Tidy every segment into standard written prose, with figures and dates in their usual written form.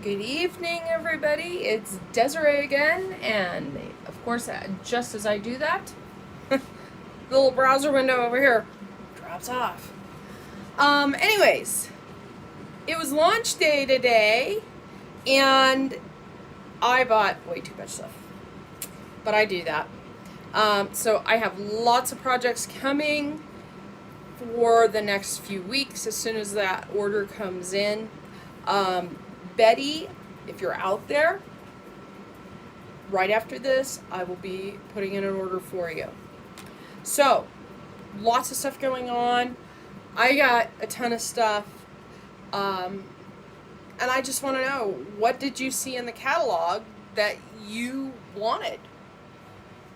Good evening, everybody. It's Desiree again, and of course, just as I do that, the little browser window over here drops off. Anyways, it was launch day today, and I bought way too much stuff, but I do that. So I have lots of projects coming for the next few weeks as soon as that order comes in. Betty, if you're out there, right after this, I will be putting in an order for you. So, lots of stuff going on. I got a ton of stuff. And I just want to know, what did you see in the catalog that you wanted?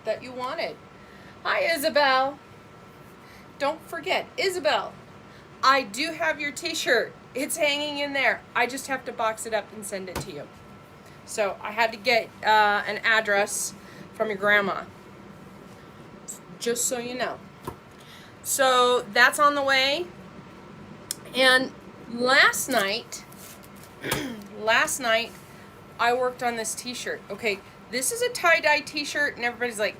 Hi, Isabel. Don't forget, Isabel, I do have your t-shirt. It's hanging in there. I just have to box it up and send it to you. So I had to get an address from your grandma. Just so you know. So that's on the way. And last night, I worked on this t-shirt. Okay, this is a tie-dye t-shirt, and everybody's like,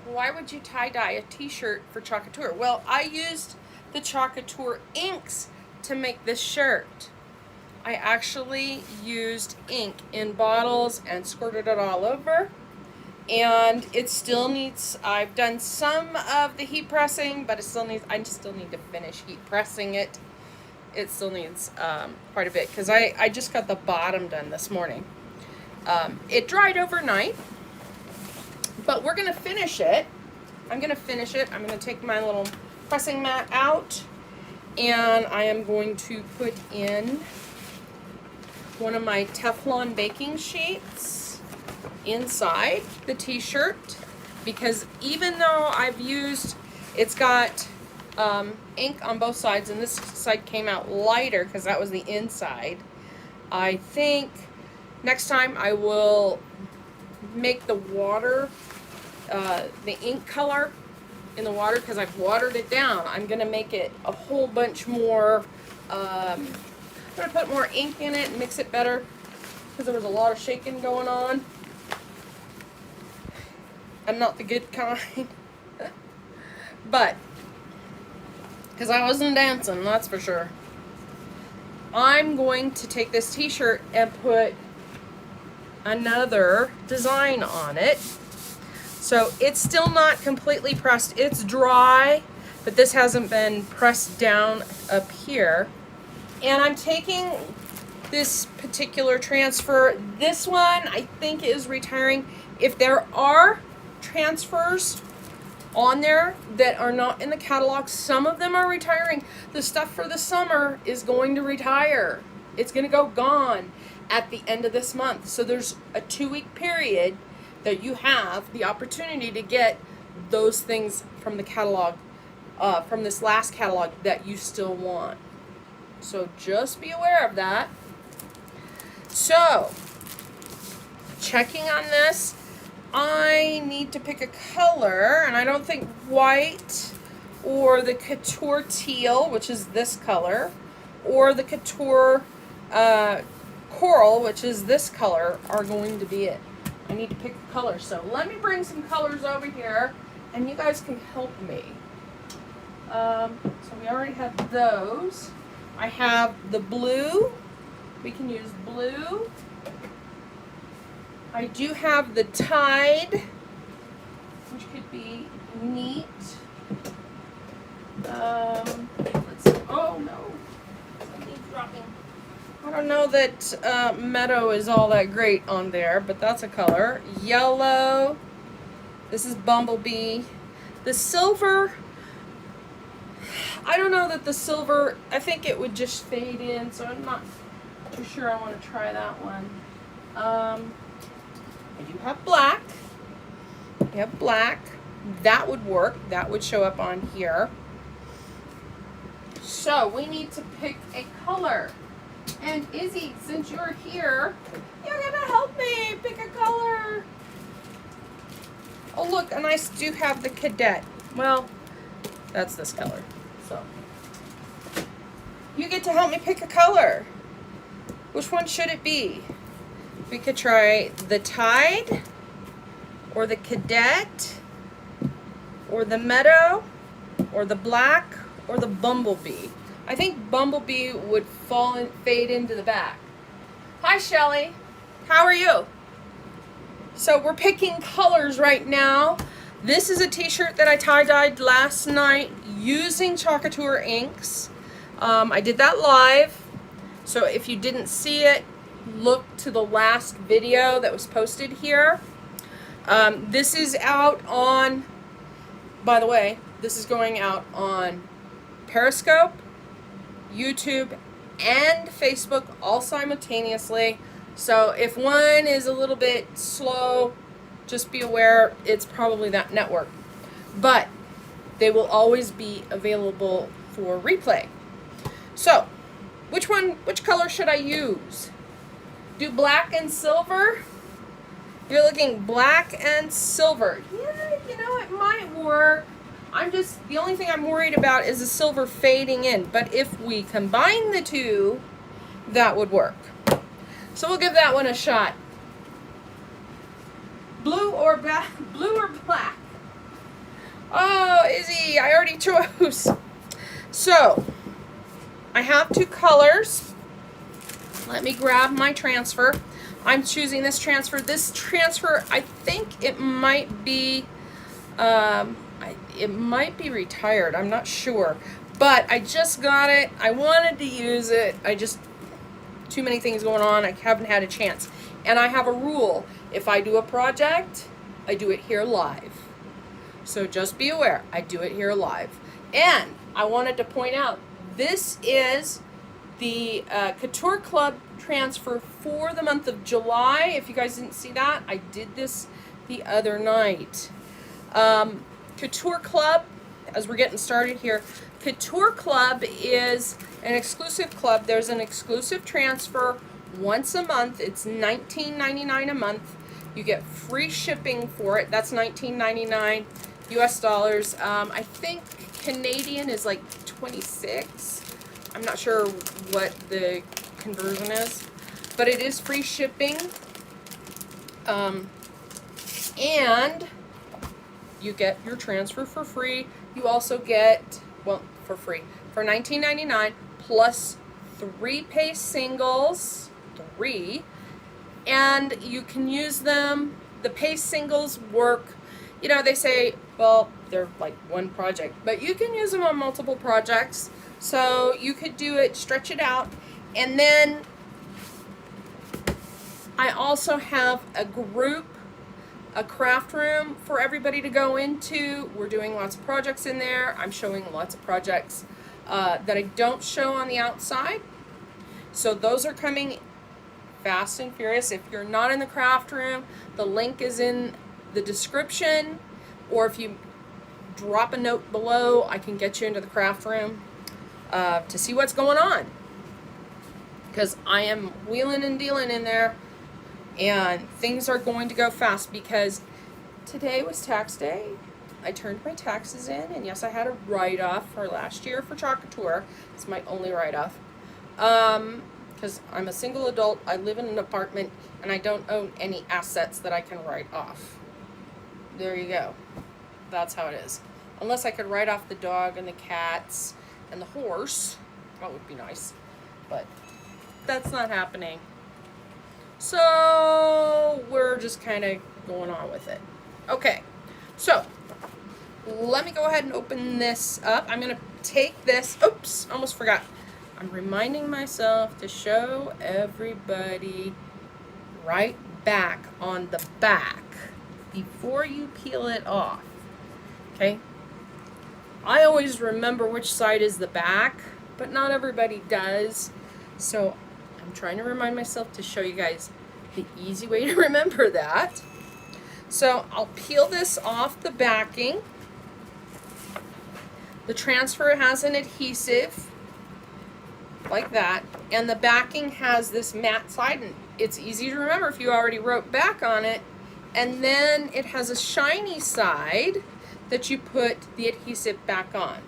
why would you tie-dye a t-shirt for Couture? Well, I used the Couture inks to make this shirt. I actually used ink in bottles and squirted it all over, and it still needs, I've done some of the heat pressing, but I still need to finish heat pressing it. It still needs quite a bit, because I just got the bottom done this morning. It dried overnight, but we're going to finish it. I'm going to take my little pressing mat out, and I am going to put in one of my Teflon baking sheets inside the t-shirt, because even though I've used, it's got ink on both sides, and this side came out lighter because that was the inside. I think next time I will make the water, the ink color in the water, because I've watered it down. I'm going to make it a whole bunch more, I'm going to put more ink in it and mix it better, because there was a lot of shaking going on. I'm not the good kind. But, because I wasn't dancing, that's for sure. I'm going to take this t-shirt and put another design on it. So it's still not completely pressed. It's dry, but this hasn't been pressed down up here. And I'm taking this particular transfer. This one I think is retiring. If there are transfers on there that are not in the catalog, some of them are retiring. The stuff for the summer is going to retire. It's going to go gone at the end of this month. So there's a 2-week period that you have the opportunity to get those things from the catalog, from this last catalog that you still want. So just be aware of that. So, checking on this, I need to pick a color, and I don't think white or the Couture teal, which is this color, or the Couture coral, which is this color, are going to be it. I need to pick a color. So let me bring some colors over here, and you guys can help me. So we already have those. I have the blue. We can use blue. I do have the Tide, which could be neat. Let's see. Oh no, something's dropping. I don't know that Meadow is all that great on there, but that's a color. Yellow. This is Bumblebee. The silver, I don't know that the silver, I think it would just fade in, so I'm not too sure I want to try that one. I do have black. I have black. That would work. That would show up on here. So we need to pick a color. And Izzy, since you're here, you're gonna help me pick a color. Oh look, and I do have the Cadet. Well, that's this color. So you get to help me pick a color. Which one should it be? We could try the Tide, or the Cadet, or the Meadow, or the Black, or the Bumblebee. I think Bumblebee would fall and fade into the back. Hi, Shelly. How are you? So we're picking colors right now. This is a t-shirt that I tie-dyed last night using Club Couture inks. I did that live. So if you didn't see it, look to the last video that was posted here. This is out on, by the way, this is going out on Periscope, YouTube, and Facebook all simultaneously. So if one is a little bit slow, just be aware it's probably that network. But they will always be available for replay. So, which color should I use? Do black and silver? You're looking black and silver. Yeah, you know, it might work. The only thing I'm worried about is the silver fading in. But if we combine the two, that would work. So we'll give that one a shot. Blue or black? Oh, Izzy, I already chose. So, I have two colors. Let me grab my transfer. I'm choosing this transfer. This transfer, I think it might be retired. I'm not sure. But I just got it. I wanted to use it. Too many things going on. I haven't had a chance. And I have a rule. If I do a project, I do it here live. So just be aware, I do it here live. And I wanted to point out, this is the Couture Club transfer for the month of July. If you guys didn't see that, I did this the other night. Couture Club, as we're getting started here, Couture Club is an exclusive club. There's an exclusive transfer once a month. It's $19.99 a month. You get free shipping for it. That's $19.99 US dollars. I think Canadian is like 26. I'm not sure what the conversion is, but it is free shipping. And you get your transfer for free. You also get, well, for free, for $19.99 plus 3 paste singles, 3, and you can use them. The paste singles work, you know, they say, well, they're like one project, but you can use them on multiple projects. So you could do it, stretch it out. And then I also have a group, a craft room for everybody to go into. We're doing lots of projects in there. I'm showing lots of projects that I don't show on the outside. So those are coming fast and furious. If you're not in the craft room, the link is in the description, or if you drop a note below, I can get you into the craft room to see what's going on, because I am wheeling and dealing in there, and things are going to go fast because today was tax day. I turned my taxes in, and yes, I had a write-off for last year for Club Couture. It's my only write-off. Because I'm a single adult, I live in an apartment, and I don't own any assets that I can write off. There you go. That's how it is. Unless I could write off the dog and the cats and the horse. That would be nice. But that's not happening. So we're just kind of going on with it. Okay, so let me go ahead and open this up. I'm going to take this. Oops, almost forgot. I'm reminding myself to show everybody right back on the back before you peel it off. Okay? I always remember which side is the back, but not everybody does. So I'm trying to remind myself to show you guys the easy way to remember that. So I'll peel this off the backing. The transfer has an adhesive like that, and the backing has this matte side, and it's easy to remember if you already wrote back on it. And then it has a shiny side that you put the adhesive back on.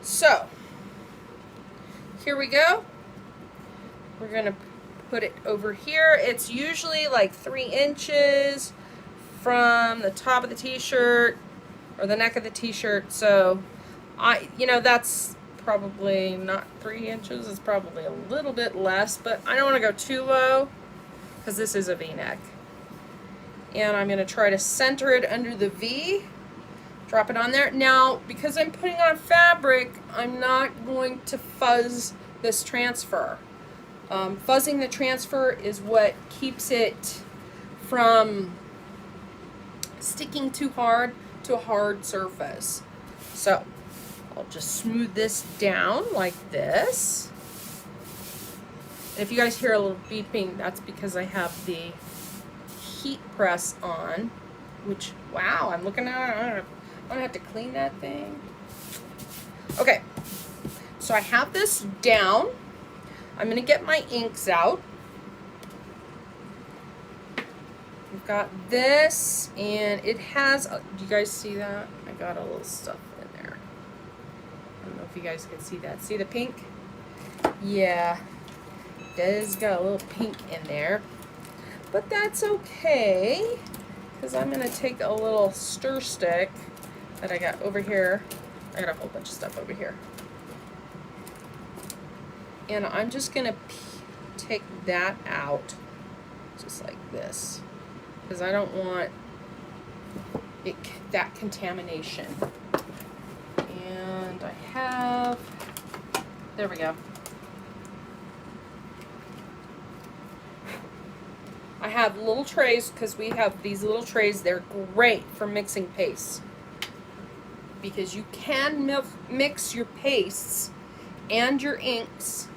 So here we go. We're going to put it over here. It's usually like 3 inches from the top of the t-shirt or the neck of the t-shirt. So that's probably not 3 inches. It's probably a little bit less, but I don't want to go too low because this is a V-neck. And I'm going to try to center it under the V. Drop it on there. Now, because I'm putting on fabric, I'm not going to fuzz this transfer. Fuzzing the transfer is what keeps it from sticking too hard to a hard surface. So I'll just smooth this down like this. And if you guys hear a little beeping, that's because I have the heat press on, which, wow, I'm looking at it. I'm gonna have to clean that thing. Okay, so I have this down. I'm gonna get my inks out. We've got this, and it has, do you guys see that? I got a little stuff in there. I don't know if you guys can see that. See the pink? Yeah, it does got a little pink in there. But that's okay, because I'm gonna take a little stir stick that I got over here. I got a whole bunch of stuff over here. And I'm just gonna take that out, just like this, because I don't want that contamination. And there we go. I have little trays, because we have these little trays. They're great for mixing pastes, because you can mix your pastes and your inks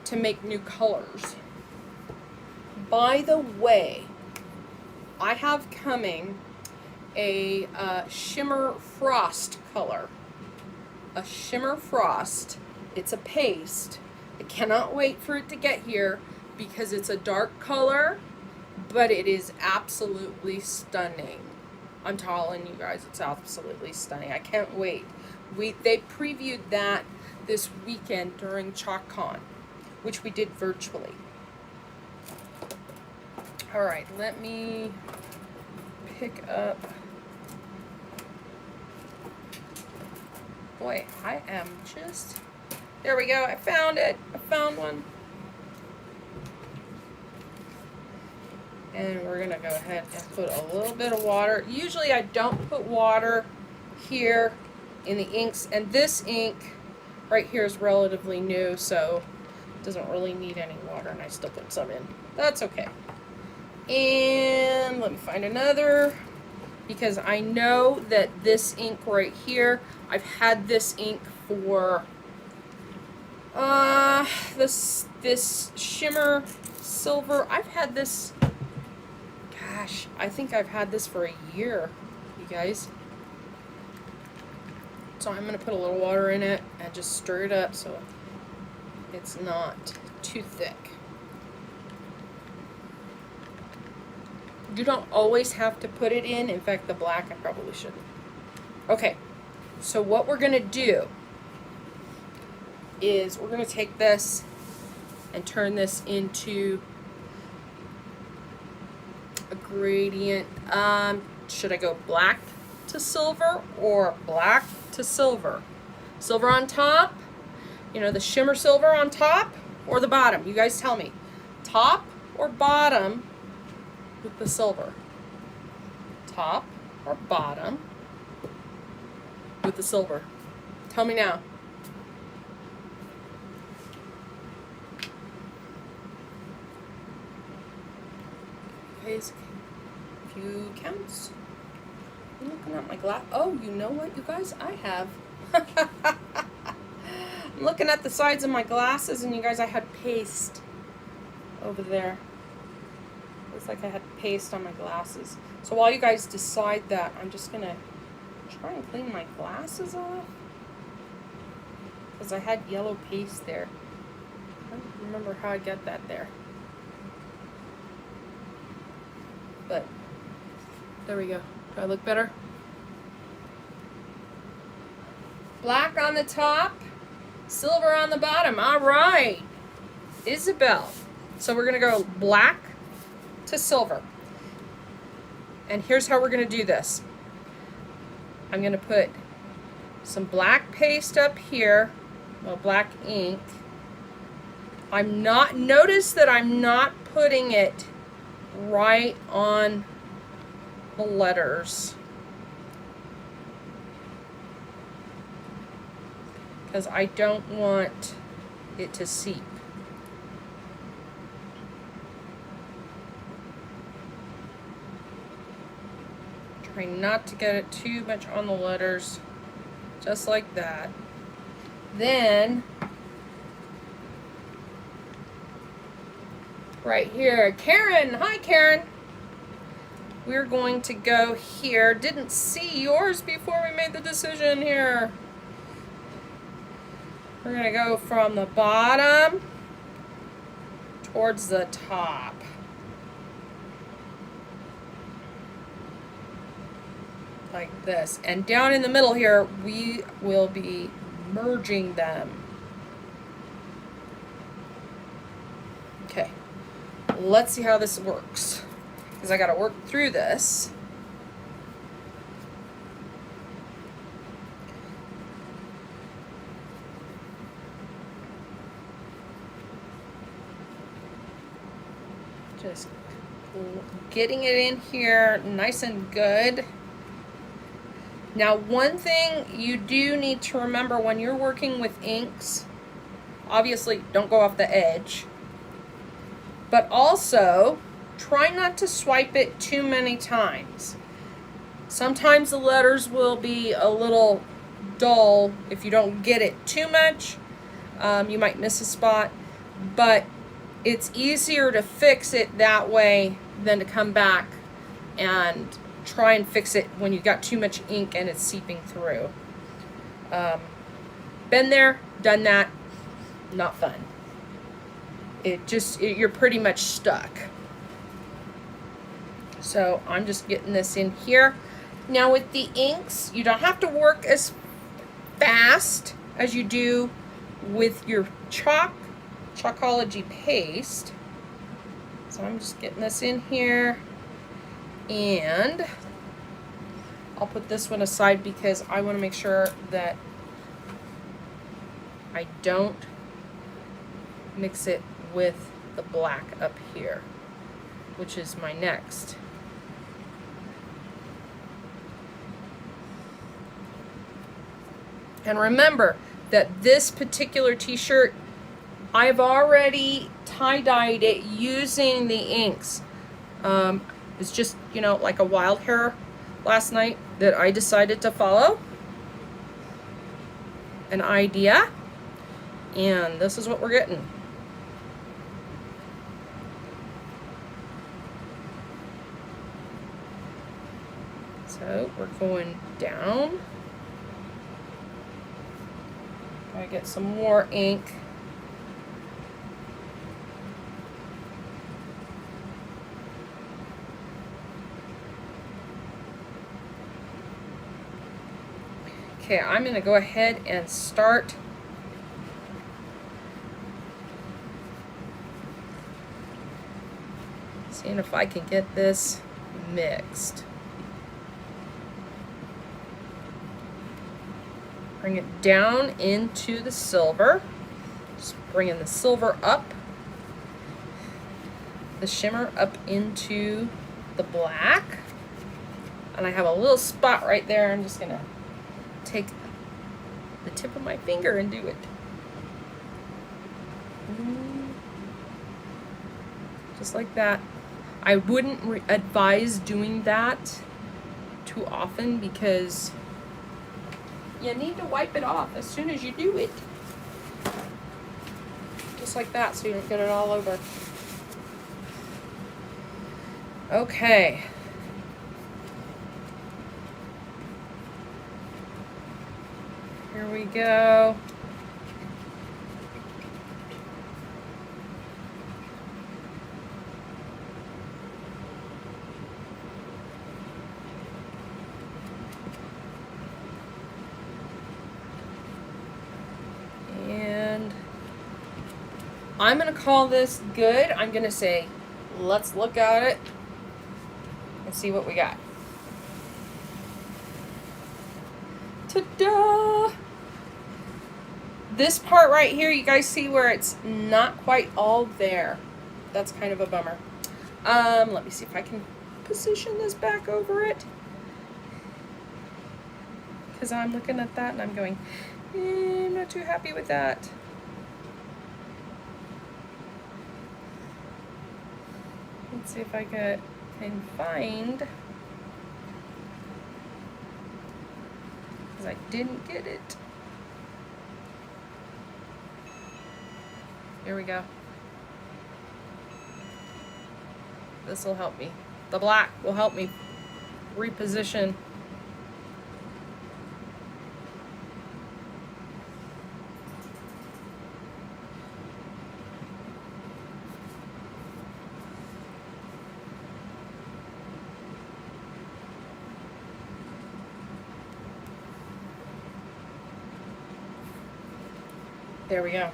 to make new colors. By the way, I have coming a shimmer frost color. A shimmer frost. It's a paste. I cannot wait for it to get here because it's a dark color, but it is absolutely stunning. I'm telling you guys, it's absolutely stunning. I can't wait. They previewed that this weekend during ChalkCon, which we did virtually. All right, let me pick up. Boy, I am just, there we go. I found it. I found one. And we're gonna go ahead and put a little bit of water. Usually I don't put water here in the inks, and this ink right here is relatively new, so it doesn't really need any water, and I still put some in. That's okay. And let me find another, because I know that this ink right here, I've had this ink for this shimmer silver. I've had this, gosh, I think I've had this for a year, you guys. So I'm going to put a little water in it and just stir it up so it's not too thick. You don't always have to put it in. In fact, the black I probably shouldn't. Okay, so what we're going to do is we're going to take this and turn this into a gradient. Should I go black to silver or black to silver? Silver on top, you know, the shimmer silver on top, or the bottom? You guys tell me. Top or bottom with the silver? Top or bottom with the silver? Tell me now. Okay, a few counts. I'm looking at my glass. Oh, you know what, you guys? I have. I'm looking at the sides of my glasses, and you guys, I had paste over there. Looks like I had paste on my glasses. So while you guys decide that, I'm just gonna try and clean my glasses off, because I had yellow paste there. I don't remember how I got that there. But there we go. Do I look better? Black on the top, silver on the bottom. All right. Isabel. So we're gonna go black to silver. And here's how we're gonna do this. I'm gonna put some black paste up here, well, black ink. Notice that I'm not putting it right on the letters, because I don't want it to seep. Try not to get it too much on the letters, just like that. Then, right here, Karen, hi Karen. We're going to go here. Didn't see yours before we made the decision here. We're gonna go from the bottom towards the top. Like this. And down in the middle here, we will be merging them. Okay, let's see how this works, because I got to work through this. Just getting it in here nice and good. Now, one thing you do need to remember when you're working with inks, obviously don't go off the edge, but also try not to swipe it too many times. Sometimes the letters will be a little dull if you don't get it too much. You might miss a spot, but it's easier to fix it that way than to come back and try and fix it when you got too much ink and it's seeping through. Been there, done that, not fun. You're pretty much stuck. So I'm just getting this in here. Now with the inks, you don't have to work as fast as you do with your Chalkology paste. So I'm just getting this in here. And I'll put this one aside because I want to make sure that I don't mix it with the black up here, which is my next. And remember that this particular t-shirt, I've already tie-dyed it using the inks. It's just, you know, like a wild hair last night that I decided to follow an idea, and this is what we're getting. So we're going down. Gotta get some more ink. Okay, I'm going to go ahead and start seeing if I can get this mixed. Bring it down into the silver. Just bringing the silver up, the shimmer up into the black. And I have a little spot right there. I'm just going to take the tip of my finger and do it. Just like that. I wouldn't advise doing that too often because you need to wipe it off as soon as you do it. Just like that, so you don't get it all over. Okay. Here we go. And I'm going to call this good. I'm going to say, let's look at it and see what we got. Ta-da! This part right here, you guys see where it's not quite all there. That's kind of a bummer. Let me see if I can position this back over it. Because I'm looking at that and I'm going, I'm not too happy with that. Let's see if I can find, because I didn't get it. Here we go. This will help me. The black will help me reposition. There we go.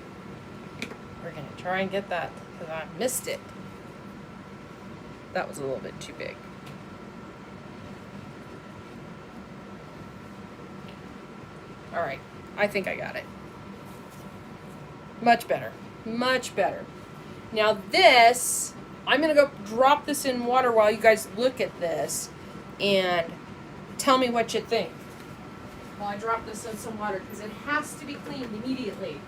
We're going to try and get that because I missed it. That was a little bit too big. All right, I think I got it. Much better, much better. Now this, I'm gonna go drop this in water while you guys look at this and tell me what you think. While I drop this in some water because it has to be cleaned immediately.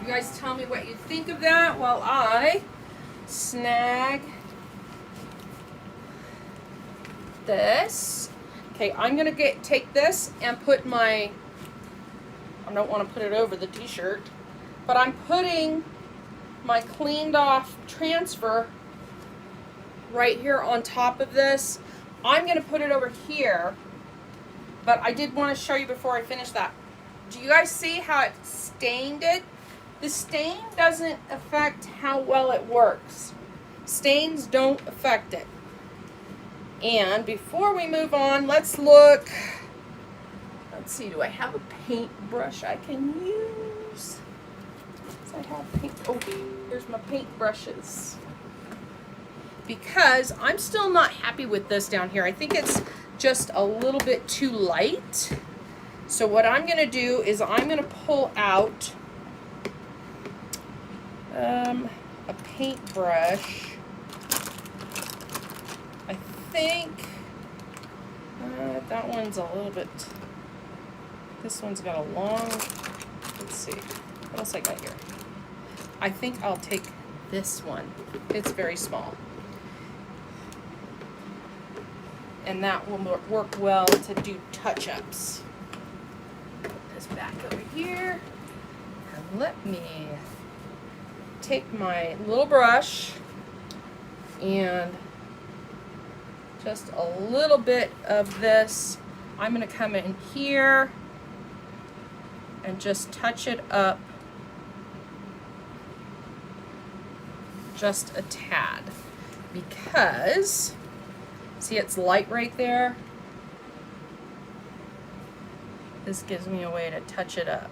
You guys tell me what you think of that while I snag this. Okay, I'm gonna take this and put my, I don't want to put it over the t-shirt, but I'm putting my cleaned off transfer right here on top of this. I'm gonna put it over here, but I did want to show you before I finish that. Do you guys see how it stained it? The stain doesn't affect how well it works. Stains don't affect it. And before we move on, let's look. Let's see, do I have a paintbrush I can use? Yes, I have paint. Oh, here's my paintbrushes. Because I'm still not happy with this down here. I think it's just a little bit too light. So what I'm going to do is I'm going to pull out a paintbrush. I think that one's a little bit, this one's got a long, let's see, what else I got here? I think I'll take this one. It's very small. And that will work well to do touch-ups. Put this back over here. And let me take my little brush and just a little bit of this. I'm going to come in here and just touch it up just a tad, because see, it's light right there. This gives me a way to touch it up.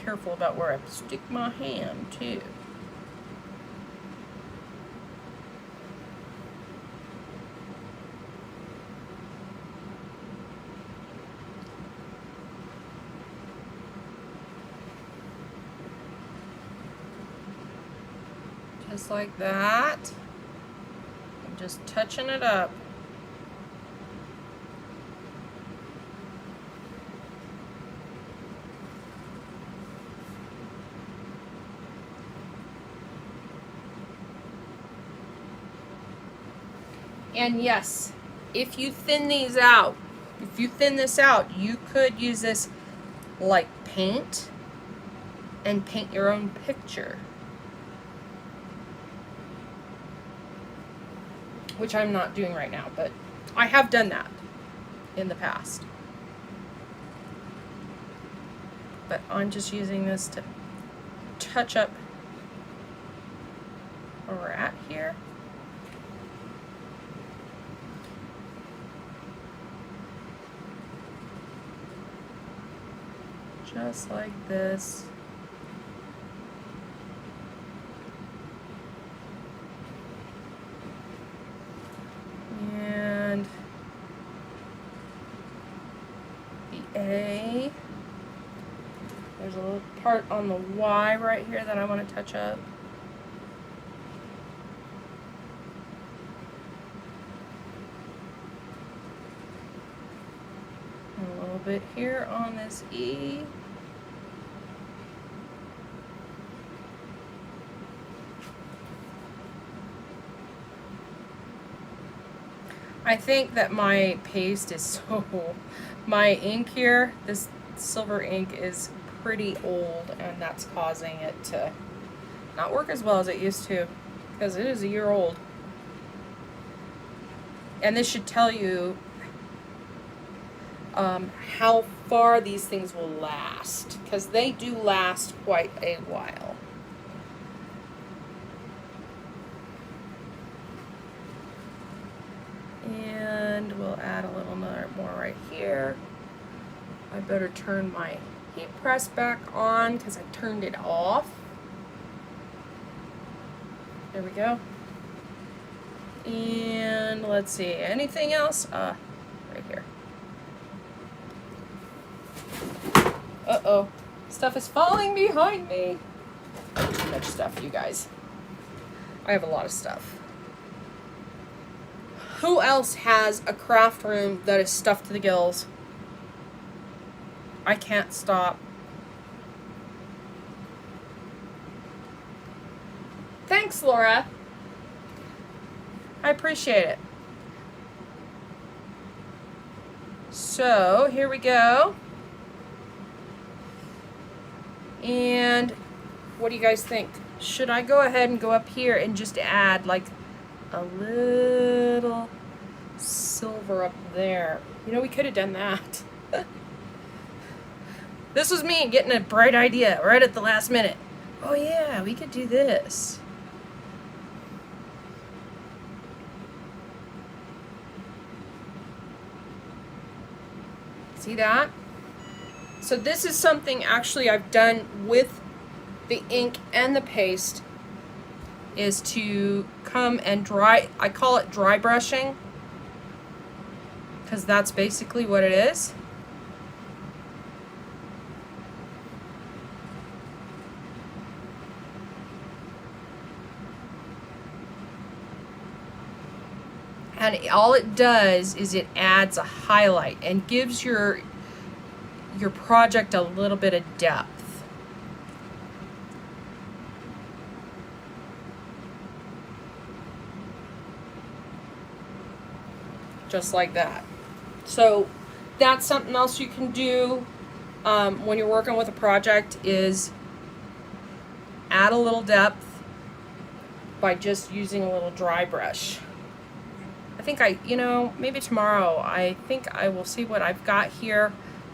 careful about where I stick my hand too. Just like that. I'm just touching it up. And yes, if you thin these out, if you thin this out, you could use this like paint and paint your own picture. Which I'm not doing right now, but I have done that in the past. But I'm just using this to touch up where we're at here. Just like this. And the A. There's a little part on the Y right here that I want to touch up. And a little bit here on this E. I think that my paste is so, my ink here, this silver ink is pretty old, and that's causing it to not work as well as it used to, because it is a year old. And this should tell you how far these things will last, because they do last quite a while. And we'll add a little more right here. I better turn my heat press back on because I turned it off. There we go. And let's see, anything else? Right here. Uh-oh, stuff is falling behind me. I have too much stuff, you guys. I have a lot of stuff. Who else has a craft room that is stuffed to the gills? I can't stop. Thanks, Laura. I appreciate it. So, here we go. And what do you guys think? Should I go ahead and go up here and just add like a little silver up there? You know, we could have done that. This was me getting a bright idea right at the last minute. Oh yeah, we could do this. See that? So this is something actually I've done with the ink and the paste, is to come and dry, I call it dry brushing, because that's basically what it is. And all it does is it adds a highlight and gives your project a little bit of depth. Just like that. So that's something else you can do when you're working with a project, is add a little depth by just using a little dry brush. I think maybe tomorrow, I think I will see what I've got here,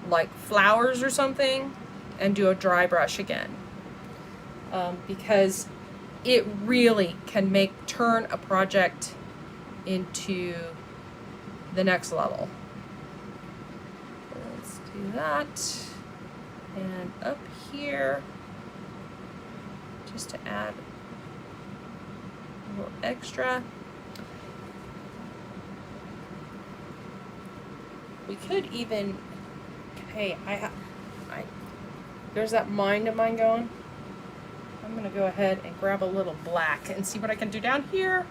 like flowers or something, and do a dry brush again. Because it really can turn a project into the next level. Let's do that. And up here, just to add a little extra. We could even, hey, there's that mind of mine going. I'm gonna go ahead and grab a little black and see what I can do down here.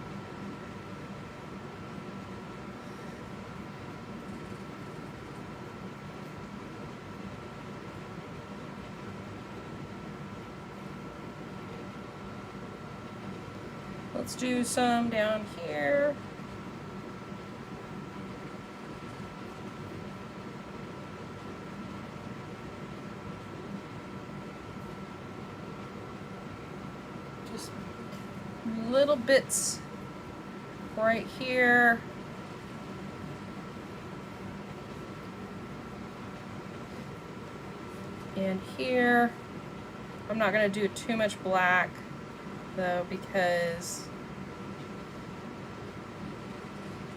Let's do some down here. Just little bits right here. And here. I'm not going to do too much black though, because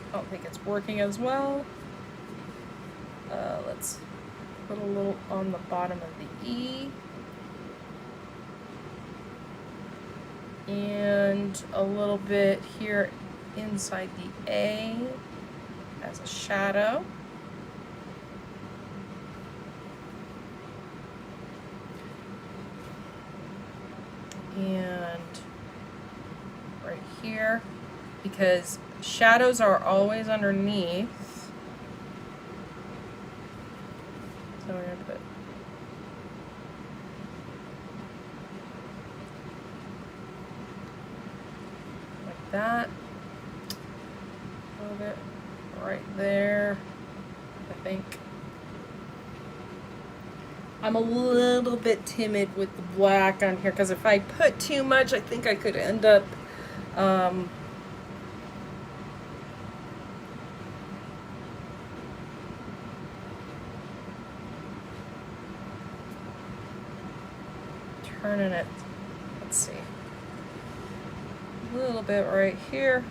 I don't think it's working as well. Let's put a little on the bottom of the E. And a little bit here inside the A as a shadow. And right here, because shadows are always underneath. So we're going to put like that. A little bit right there, I think. I'm a little bit timid with the black on here because if I put too much, I think I could end up turning it. Let's see. A little bit right here.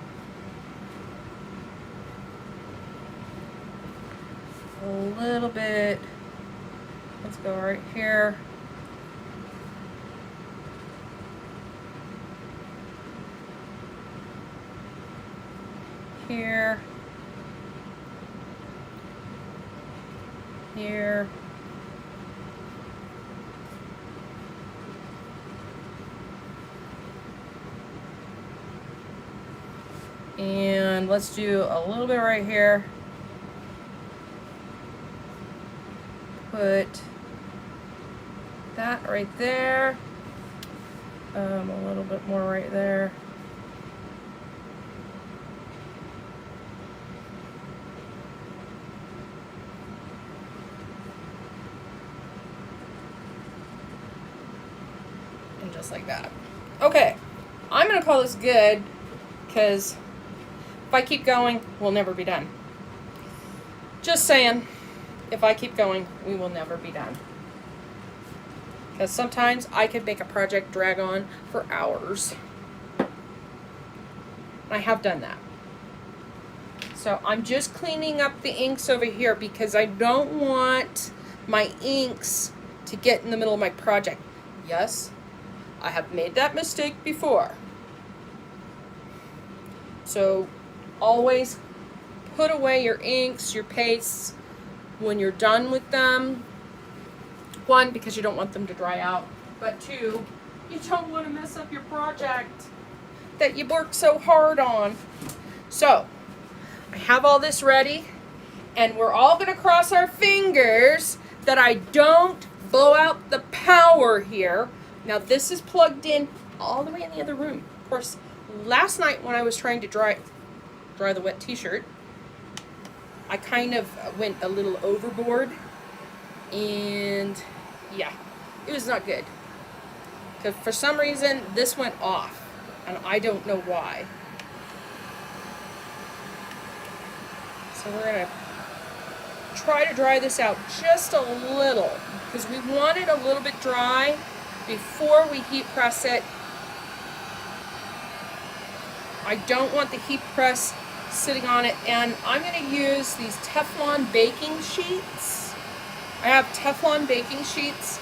A little bit. Let's go right here. Here. Here. And let's do a little bit right here. Put that right there. A little bit more right there. And just like that. Okay, I'm gonna call this good because if I keep going, we'll never be done. Just saying, if I keep going, we will never be done. Because sometimes I could make a project drag on for hours. I have done that. So I'm just cleaning up the inks over here because I don't want my inks to get in the middle of my project. Yes, I have made that mistake before. So always put away your inks, your pastes when you're done with them. One, because you don't want them to dry out, but two, you don't want to mess up your project that you worked so hard on. So I have all this ready, and we're all going to cross our fingers that I don't blow out the power here. Now this is plugged in all the way in the other room. Of course, last night when I was trying to dry the wet t-shirt, I kind of went a little overboard, and yeah, it was not good. Because for some reason, this went off, and I don't know why. So we're going to try to dry this out just a little, because we want it a little bit dry before we heat press it. I don't want the heat press sitting on it, and I'm going to use these Teflon baking sheets. I have Teflon baking sheets,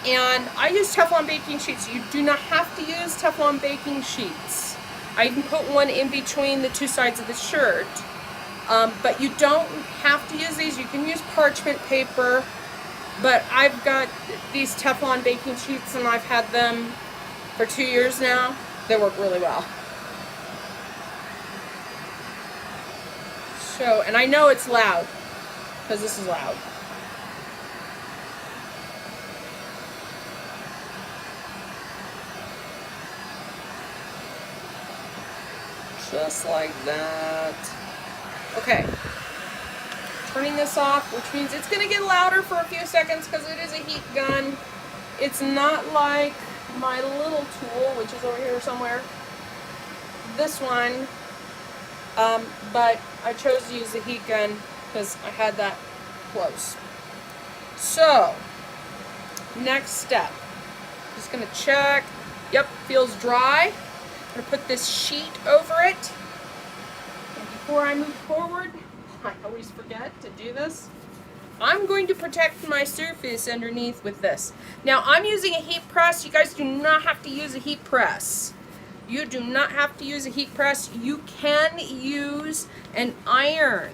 and I use Teflon baking sheets. You do not have to use Teflon baking sheets. I can put one in between the two sides of the shirt, but you don't have to use these. You can use parchment paper, but I've got these Teflon baking sheets, and I've had them for 2 years now. They work really well. So, and I know it's loud, because this is loud. Just like that. Okay. Turning this off, which means it's going to get louder for a few seconds because it is a heat gun. It's not like my little tool, which is over here somewhere. This one. But I chose to use the heat gun because I had that close. So, next step. Just going to check. Yep, feels dry. I'm going to put this sheet over it. And before I move forward, I always forget to do this. I'm going to protect my surface underneath with this. Now, I'm using a heat press. You guys do not have to use a heat press. You do not have to use a heat press. You can use an iron.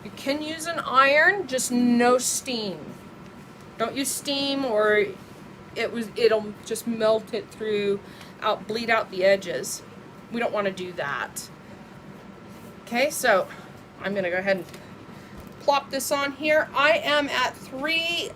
You can use an iron, just no steam. Don't use steam or it'll just melt it through, bleed out the edges. We don't want to do that. Okay, so I'm gonna go ahead and plop this on here. I am at it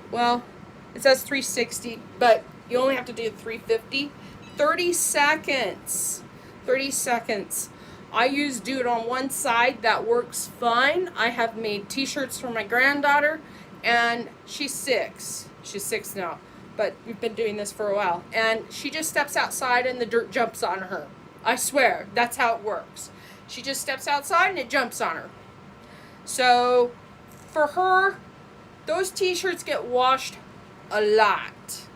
says 360, but you only have to do 350. 30 seconds. 30 seconds. I do it on one side. That works fine. I have made t-shirts for my granddaughter, and she's 6. She's 6 now, but we've been doing this for a while. And she just steps outside and the dirt jumps on her. I swear, that's how it works. She just steps outside and it jumps on her. So, for her, those t-shirts get washed a lot.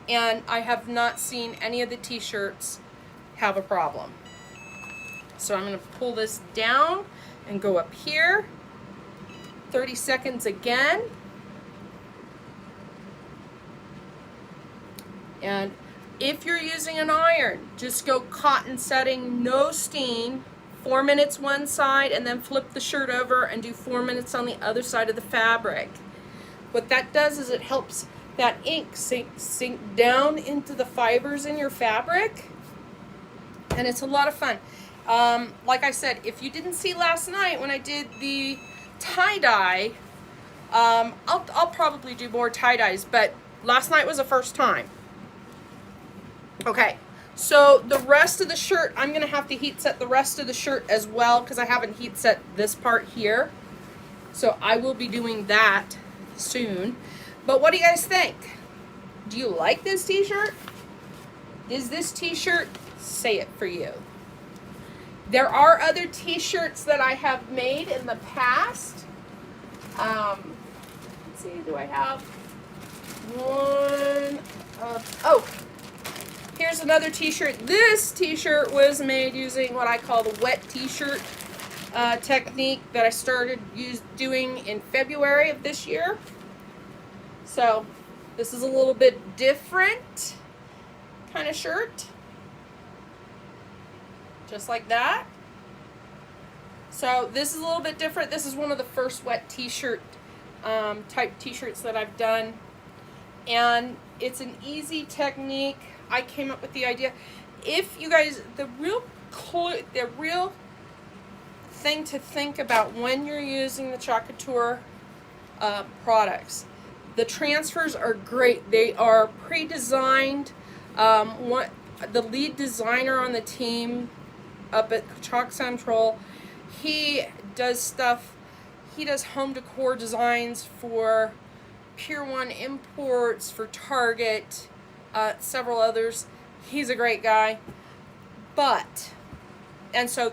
And I have not seen any of the t-shirts have a problem. So I'm going to pull this down and go up here. 30 seconds again. And if you're using an iron, just go cotton setting, no steam. 4 minutes one side, and then flip the shirt over and do 4 minutes on the other side of the fabric. What that does is it helps that ink sink down into the fibers in your fabric, and it's a lot of fun. Like I said, if you didn't see last night when I did the tie-dye, I'll probably do more tie-dyes, but last night was the first time. Okay, so the rest of the shirt, I'm going to have to heat set the rest of the shirt as well because I haven't heat set this part here. So I will be doing that soon. But what do you guys think? Do you like this t-shirt? Is this t-shirt say it for you? There are other t-shirts that I have made in the past. Let's see, do I have one? Here's another t-shirt. This t-shirt was made using what I call the wet t-shirt technique that I started doing in February of this year. So this is a little bit different kind of shirt. Just like that. So this is a little bit different. This is one of the first wet t-shirt type t-shirts that I've done. And it's an easy technique. I came up with the idea. If you guys, the real thing to think about when you're using the Couture products, the transfers are great. They are pre-designed. The lead designer on the team up at Chalk Central, he does stuff. He does home decor designs for Pier 1 Imports, for Target, several others. He's a great guy. And so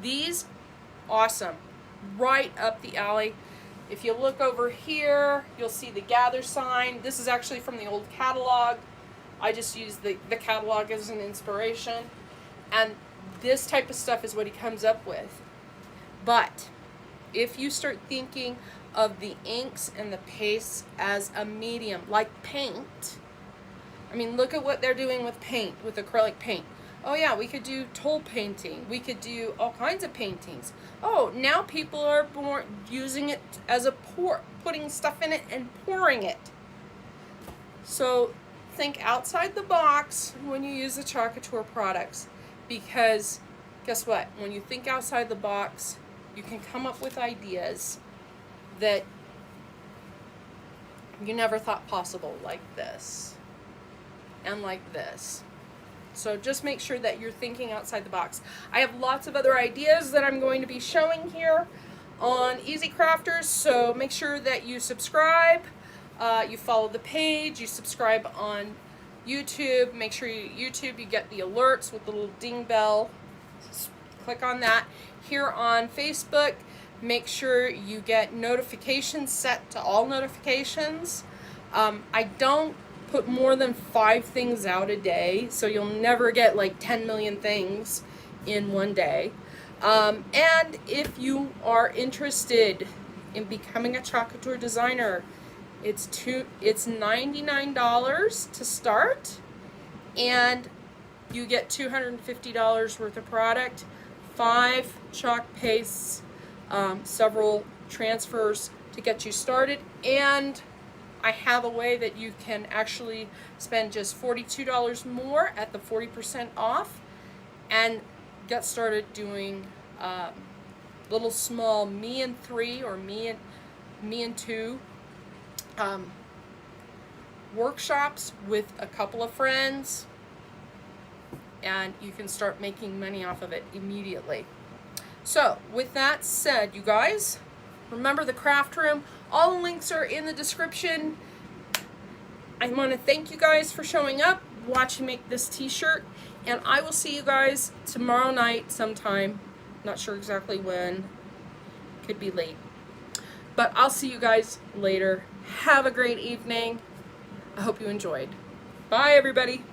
these, awesome. Right up the alley. If you look over here, you'll see the gather sign. This is actually from the old catalog. I just used the catalog as an inspiration. And this type of stuff is what he comes up with. But if you start thinking, of the inks and the pastes as a medium, like paint. I mean, look at what they're doing with paint, with acrylic paint. Oh yeah, we could do toll painting. We could do all kinds of paintings. Oh, now people are using it as a putting stuff in it and pouring it. So think outside the box when you use the Chalk Couture products, because guess what? When you think outside the box, you can come up with ideas that you never thought possible, like this and like this. So just make sure that you're thinking outside the box. I have lots of other ideas that I'm going to be showing here on Easy Crafters, so make sure that you subscribe, you follow the page, you subscribe on YouTube. Make sure you get the alerts with the little ding bell. Just click on that. Here on Facebook, make sure you get notifications set to all notifications. I don't put more than 5 things out a day, so you'll never get like 10 million things in one day. And if you are interested in becoming a Chalk Couture designer, it's $99 to start, and you get $250 worth of product, 5 chalk pastes, several transfers to get you started, and I have a way that you can actually spend just $42 more at the 40% off and get started doing little small me and 3 or me and 2 workshops with a couple of friends, and you can start making money off of it immediately. So with that said, you guys, remember the craft room. All the links are in the description. I want to thank you guys for showing up, watching make this t-shirt, and I will see you guys tomorrow night sometime. Not sure exactly when. Could be late. But I'll see you guys later. Have a great evening. I hope you enjoyed. Bye, everybody.